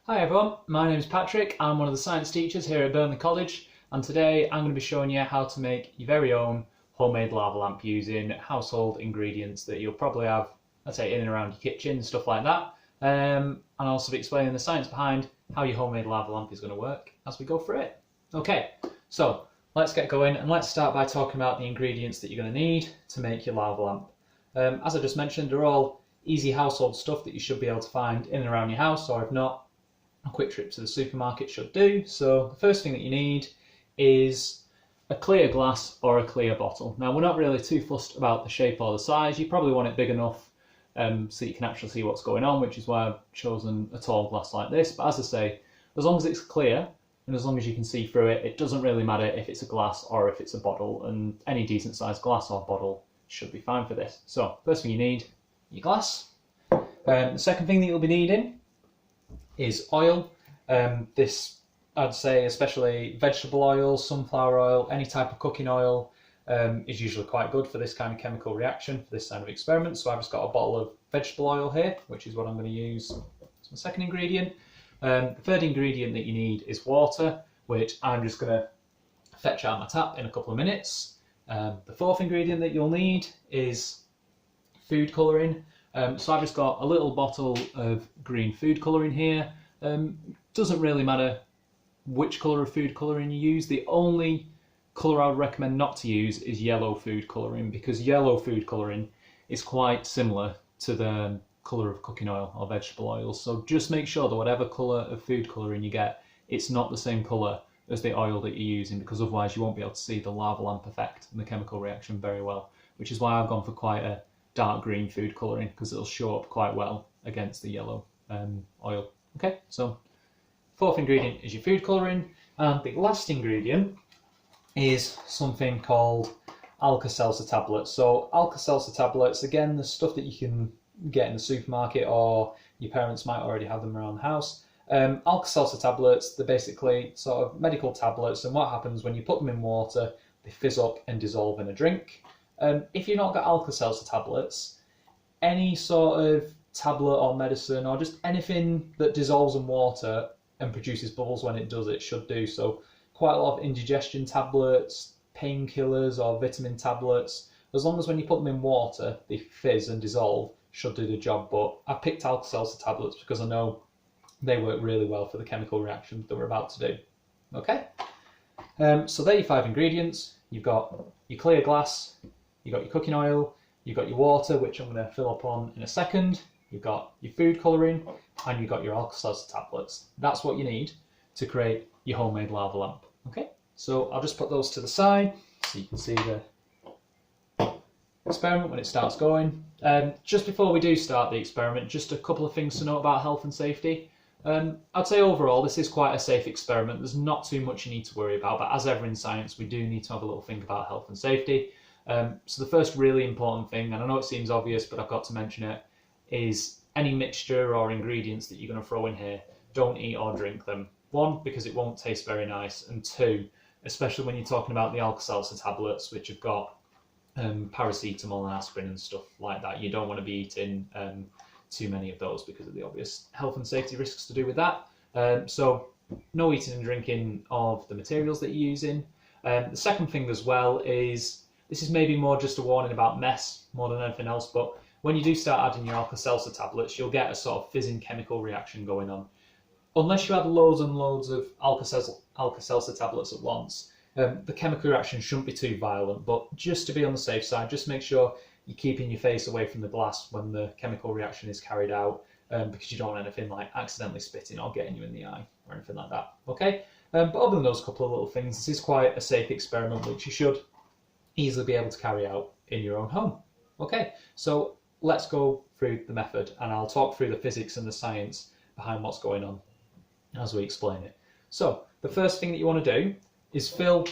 Hi everyone, my name is Patrick. I'm one of the science teachers here at Burnley College, and today I'm going to be showing you how to make your very own homemade lava lamp using household ingredients that you'll probably have, I'd say, in and around your kitchen, stuff like that. And I'll also be explaining the science behind how your homemade lava lamp is going to work as we go through it. Okay, so let's get going, and let's start by talking about the ingredients that you're going to need to make your lava lamp. As I just mentioned, they're all easy household stuff that you should be able to find in and around your house, or if not, a quick trip to the supermarket should do. So the first thing that you need is a clear glass or a clear bottle. Now, we're not really too fussed about the shape or the size. You probably want it big enough so you can actually see what's going on, which is why I've chosen a tall glass like this. But as I say, as long as it's clear and as long as you can see through it, it doesn't really matter if it's a glass or if it's a bottle, and any decent sized glass or bottle should be fine for this. So first thing you need, your glass. The second thing that you'll be needing is oil. This, I'd say, especially vegetable oil, sunflower oil, any type of cooking oil is usually quite good for this kind of chemical reaction, for this kind of experiment. So I've just got a bottle of vegetable oil here, which is what I'm going to use as my second ingredient. The third ingredient that you need is water, which I'm just going to fetch out my tap in a couple of minutes. The fourth ingredient that you'll need is food colouring. So I've just got a little bottle of green food colouring here. Doesn't really matter which colour of food colouring you use. The only colour I would recommend not to use is yellow food colouring, because yellow food colouring is quite similar to the colour of cooking oil or vegetable oil. So just make sure that whatever colour of food colouring you get, it's not the same colour as the oil that you're using, because otherwise you won't be able to see the lava lamp effect and the chemical reaction very well, which is why I've gone for quite a dark green food colouring, because it'll show up quite well against the yellow oil. Okay, so fourth ingredient is your food colouring, and the last ingredient is something called Alka-Seltzer tablets. So Alka-Seltzer tablets, again, the stuff that you can get in the supermarket, or your parents might already have them around the house. Alka-Seltzer tablets, they're basically sort of medical tablets, and what happens when you put them in water, they fizz up and dissolve in a drink. If you've not got Alka-Seltzer tablets, any sort of tablet or medicine or just anything that dissolves in water and produces bubbles when it does it should do. So quite a lot of indigestion tablets, painkillers or vitamin tablets, as long as when you put them in water they fizz and dissolve, should do the job. But I picked Alka-Seltzer tablets because I know they work really well for the chemical reaction that we're about to do. Okay, so there are your five ingredients. You've got your clear glass, you've got your cooking oil, you've got your water, which I'm going to fill up on in a second, you've got your food colouring, and you've got your Alka-Seltzer tablets. That's what you need to create your homemade lava lamp. Okay, so I'll just put those to the side so you can see the experiment when it starts going. Just before we do start the experiment, just a couple of things to note about health and safety. I'd say overall this is quite a safe experiment. There's not too much you need to worry about, but as ever in science we do need to have a little think about health and safety. So the first really important thing, and I know it seems obvious but I've got to mention it, is any mixture or ingredients that you're going to throw in here, don't eat or drink them. One, because it won't taste very nice, and two, especially when you're talking about the Alka-Seltzer tablets, which have got paracetamol and aspirin and stuff like that, you don't want to be eating too many of those because of the obvious health and safety risks to do with that. So no eating and drinking of the materials that you're using. The second thing as well is, this is maybe more just a warning about mess more than anything else, but when you do start adding your Alka-Seltzer tablets, you'll get a sort of fizzing chemical reaction going on. Unless you add loads and loads of Alka-Seltzer tablets at once, the chemical reaction shouldn't be too violent, but just to be on the safe side, just make sure you're keeping your face away from the glass when the chemical reaction is carried out, because you don't want anything like accidentally spitting or getting you in the eye or anything like that. Okay, but other than those couple of little things, this is quite a safe experiment which you should easily be able to carry out in your own home. Okay, so let's go through the method, and I'll talk through the physics and the science behind what's going on as we explain it. So the first thing that you want to do is fill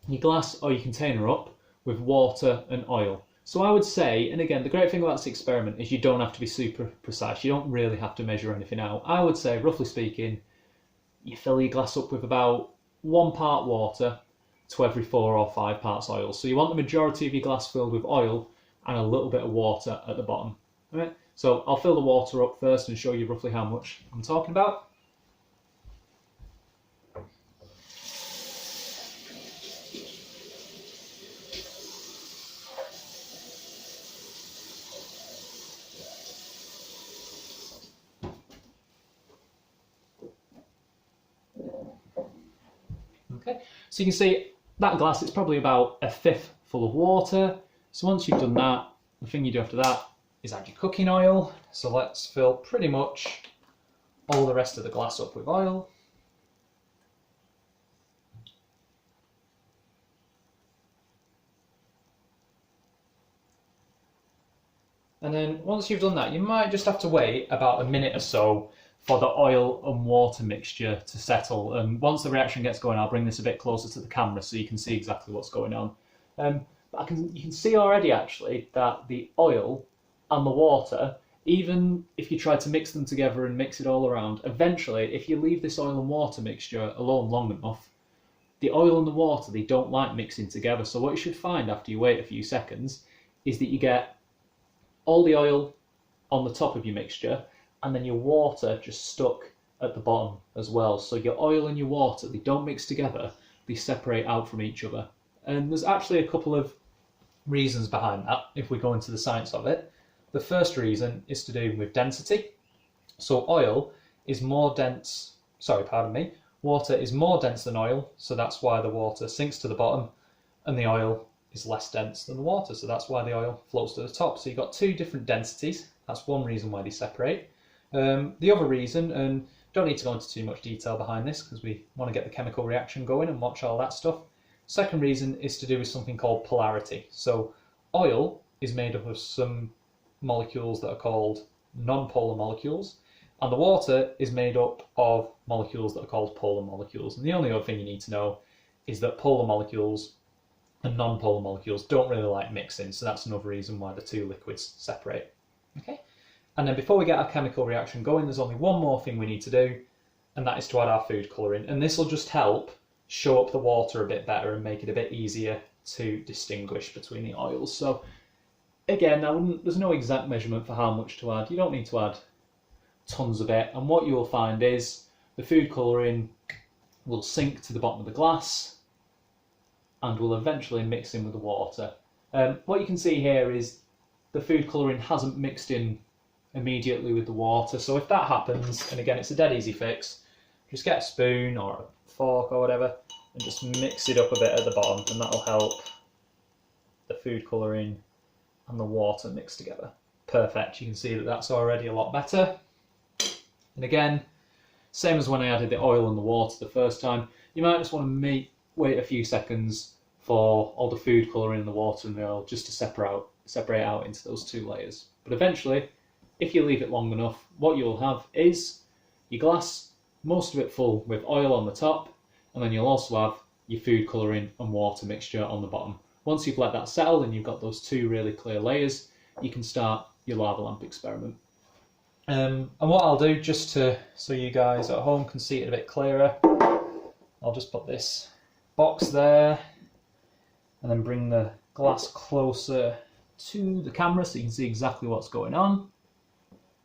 your glass or your container up with water and oil. So I would say, and again, the great thing about this experiment is you don't have to be super precise. You don't really have to measure anything out. I would say, roughly speaking, you fill your glass up with about 1 part water to every 4 or 5 parts oil. So you want the majority of your glass filled with oil and a little bit of water at the bottom. All right? So I'll fill the water up first and show you roughly how much I'm talking about. Okay, so you can see that glass, it's probably about a fifth full of water. So once you've done that, the thing you do after that is add your cooking oil. So let's fill pretty much all the rest of the glass up with oil. And then once you've done that, you might just have to wait about a minute or so for the oil and water mixture to settle. And once the reaction gets going, I'll bring this a bit closer to the camera so you can see exactly what's going on. But you can see already actually that the oil and the water, even if you try to mix them together and mix it all around, eventually if you leave this oil and water mixture alone long enough, the oil and the water, they don't like mixing together. So what you should find after you wait a few seconds is that you get all the oil on the top of your mixture and then your water just stuck at the bottom as well. So your oil and your water, they don't mix together, they separate out from each other. And there's actually a couple of reasons behind that if we go into the science of it. The first reason is to do with density. So oil is more dense, water is more dense than oil, so that's why the water sinks to the bottom, and the oil is less dense than the water, so that's why the oil floats to the top. So you've got two different densities. That's one reason why they separate. The other reason, and don't need to go into too much detail behind this because we want to get the chemical reaction going and watch all that stuff. Second reason is to do with something called polarity. So oil is made up of some molecules that are called non-polar molecules, and the water is made up of molecules that are called polar molecules. And the only other thing you need to know is that polar molecules and non-polar molecules don't really like mixing, so that's another reason why the two liquids separate. Okay, and then before we get our chemical reaction going, there's only one more thing we need to do, and that is to add our food colouring. And this will just help show up the water a bit better and make it a bit easier to distinguish between the oils. So again, there's no exact measurement for how much to add. You don't need to add tons of it, and what you'll find is the food colouring will sink to the bottom of the glass and will eventually mix in with the water. What you can see here is the food colouring hasn't mixed in immediately with the water, so if that happens, and again it's a dead easy fix, just get a spoon or a fork or whatever and just mix it up a bit at the bottom, and that'll help the food colouring and the water mix together. Perfect, you can see that that's already a lot better. And again, same as when I added the oil and the water the first time, you might just want to wait a few seconds for all the food colouring and the water and the oil just to separate out into those two layers. But eventually, if you leave it long enough, what you'll have is your glass, most of it full with oil on the top, and then you'll also have your food colouring and water mixture on the bottom. Once you've let that settle and you've got those two really clear layers, you can start your lava lamp experiment. And what I'll do, just so you guys at home can see it a bit clearer, I'll just put this box there and then bring the glass closer to the camera so you can see exactly what's going on.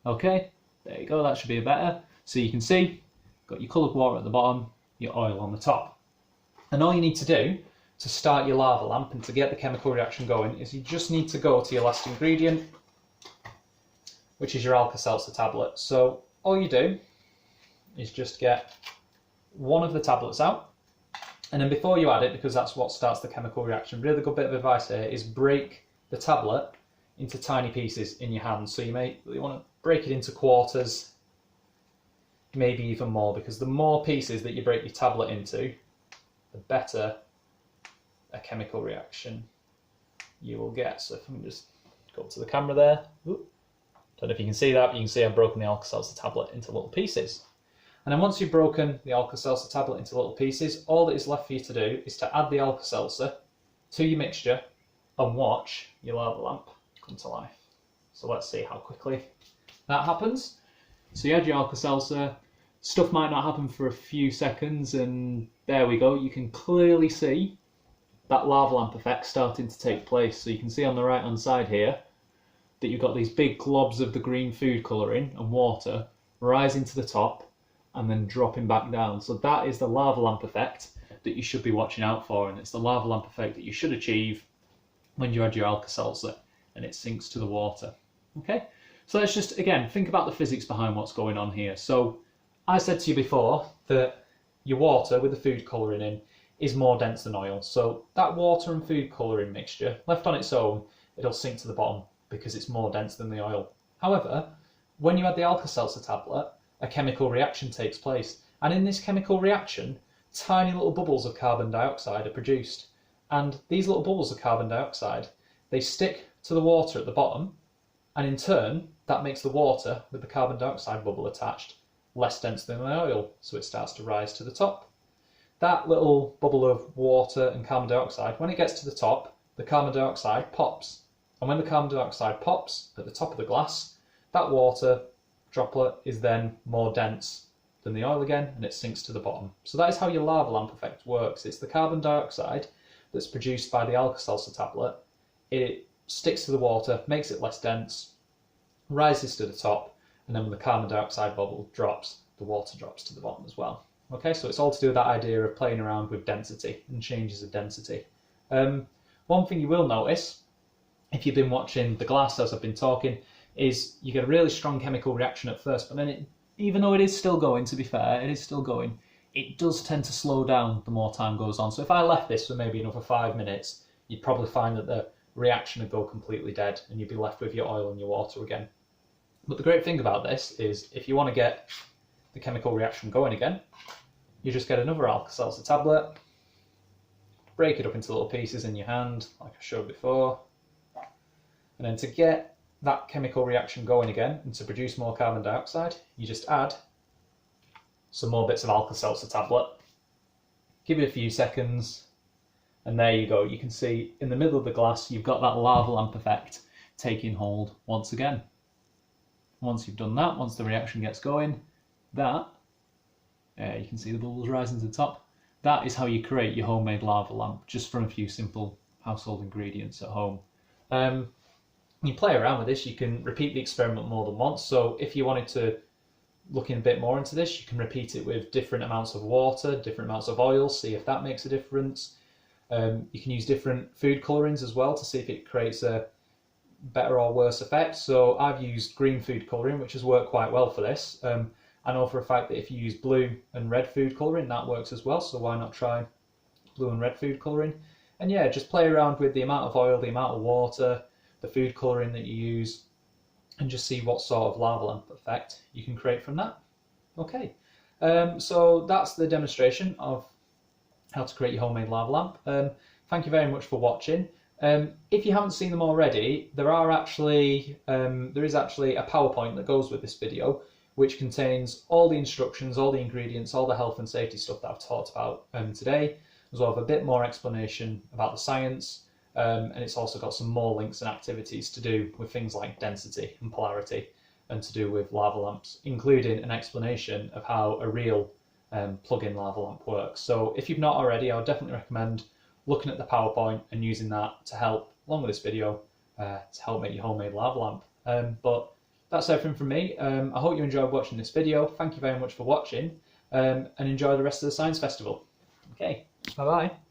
Okay, there you go, that should be better. So you can see, got your coloured water at the bottom, your oil on the top. And all you need to do to start your lava lamp and to get the chemical reaction going is you just need to go to your last ingredient, which is your Alka-Seltzer tablet. So all you do is just get one of the tablets out, and then before you add it, because that's what starts the chemical reaction, really good bit of advice here is break the tablet into tiny pieces in your hand. So you want to break it into quarters, maybe even more, because the more pieces that you break your tablet into, the better a chemical reaction you will get. So if I can just go to the camera there, don't know if you can see that, but you can see I've broken the Alka-Seltzer tablet into little pieces. And then once you've broken the Alka-Seltzer tablet into little pieces, all that is left for you to do is to add the Alka-Seltzer to your mixture and watch your lava lamp come to life. So let's see how quickly that happens. So you add your Alka-Seltzer, stuff might not happen for a few seconds, and there we go, you can clearly see that lava lamp effect starting to take place. So you can see on the right hand side here that you've got these big globs of the green food colouring and water rising to the top and then dropping back down. So that is the lava lamp effect that you should be watching out for, and it's the lava lamp effect that you should achieve when you add your Alka-Seltzer and it sinks to the water. Okay, so let's just again think about the physics behind what's going on here. So I said to you before that your water with the food colouring in is more dense than oil. So that water and food colouring mixture, left on its own, it'll sink to the bottom because it's more dense than the oil. However, when you add the Alka-Seltzer tablet, a chemical reaction takes place. And in this chemical reaction, tiny little bubbles of carbon dioxide are produced. And these little bubbles of carbon dioxide, they stick to the water at the bottom, and in turn, that makes the water with the carbon dioxide bubble attached less dense than the oil, so it starts to rise to the top. That little bubble of water and carbon dioxide, when it gets to the top, the carbon dioxide pops. And when the carbon dioxide pops at the top of the glass, that water droplet is then more dense than the oil again, and it sinks to the bottom. So that is how your lava lamp effect works. It's the carbon dioxide that's produced by the Alka-Seltzer tablet. It sticks to the water, makes it less dense, rises to the top, and then when the carbon dioxide bubble drops, the water drops to the bottom as well. Okay, so it's all to do with that idea of playing around with density and changes of density. One thing you will notice, if you've been watching the glass as I've been talking, is you get a really strong chemical reaction at first, but then even though it is still going, to be fair, it is still going, it does tend to slow down the more time goes on. So if I left this for maybe another 5 minutes, you'd probably find that the reaction would go completely dead and you'd be left with your oil and your water again. But the great thing about this is if you want to get the chemical reaction going again, you just get another Alka-Seltzer tablet, break it up into little pieces in your hand, like I showed before, and then to get that chemical reaction going again and to produce more carbon dioxide, you just add some more bits of Alka-Seltzer tablet, give it a few seconds, and there you go. You can see in the middle of the glass you've got that lava lamp effect taking hold once again. Once you've done that, once the reaction gets going, that, you can see the bubbles rising to the top, that is how you create your homemade lava lamp, just from a few simple household ingredients at home. You play around with this, you can repeat the experiment more than once, so if you wanted to look in a bit more into this, you can repeat it with different amounts of water, different amounts of oil, see if that makes a difference. You can use different food colourings as well to see if it creates a better or worse effect. So I've used green food colouring, which has worked quite well for this. I know for a fact that if you use blue and red food colouring, that works as well, so why not try blue and red food colouring? And yeah, just play around with the amount of oil, the amount of water, the food colouring that you use, and just see what sort of lava lamp effect you can create from that. Okay, so that's the demonstration of how to create your homemade lava lamp. Thank you very much for watching. If you haven't seen them already, there is actually a PowerPoint that goes with this video, which contains all the instructions, all the ingredients, all the health and safety stuff that I've talked about today, as well as a bit more explanation about the science, and it's also got some more links and activities to do with things like density and polarity, and to do with lava lamps, including an explanation of how a real plug-in lava lamp works. So if you've not already, I would definitely recommend looking at the PowerPoint and using that to help, along with this video, to help make your homemade lava lamp. But that's everything from me. I hope you enjoyed watching this video. Thank you very much for watching, and enjoy the rest of the Science Festival. Okay, bye bye.